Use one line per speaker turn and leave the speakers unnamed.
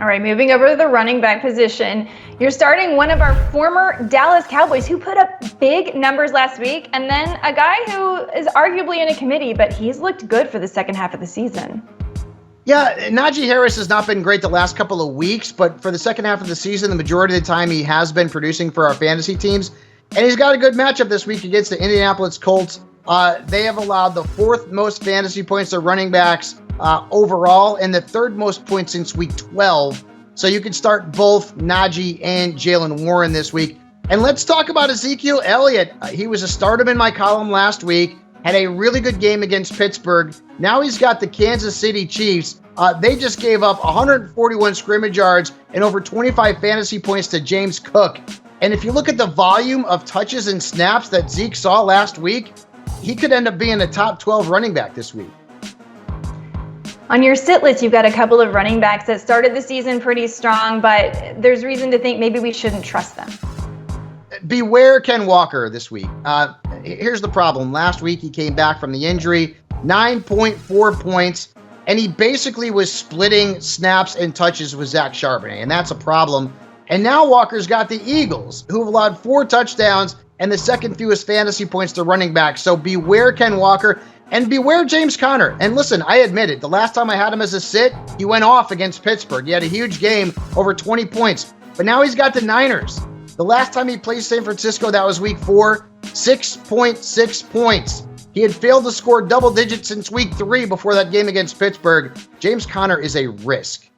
All right, moving over to the running back position. You're starting one of our former Dallas Cowboys who put up big numbers last week, and then a guy who is arguably in a committee, but he's looked good for the second half of the season.
Yeah, Najee Harris has not been great the last couple of weeks, but for the second half of the season, the majority of the time he has been producing for our fantasy teams. And he's got a good matchup this week against the Indianapolis Colts. They have allowed the fourth most fantasy points to running backs overall and the third most points since week 12. So you can start both Najee and Jaylen Warren this week. And let's talk about Ezekiel Elliott. He was a stardom in my column last week, had a really good game against Pittsburgh. Now he's got the Kansas City Chiefs. They just gave up 141 scrimmage yards and over 25 fantasy points to James Cook. And if you look at the volume of touches and snaps that Zeke saw last week, he could end up being a top 12 running back this week.
On your sit list, you've got a couple of running backs that started the season pretty strong, but there's reason to think maybe we shouldn't trust them.
Beware Ken Walker this week. Here's the problem. Last week, he came back from the injury, 9.4 points, and he basically was splitting snaps and touches with Zach Charbonnet, and that's a problem. And now Walker's got the Eagles, who have allowed 4 touchdowns and the second fewest fantasy points to running back. So beware Ken Walker. And beware James Conner. And listen, I admit it, the last time I had him as a sit, he went off against Pittsburgh. He had a huge game, over 20 points. But now he's got the Niners. The last time he played San Francisco, that was week 4, 6.6 points. He had failed to score double digits since week 3 before that game against Pittsburgh. James Conner is a risk.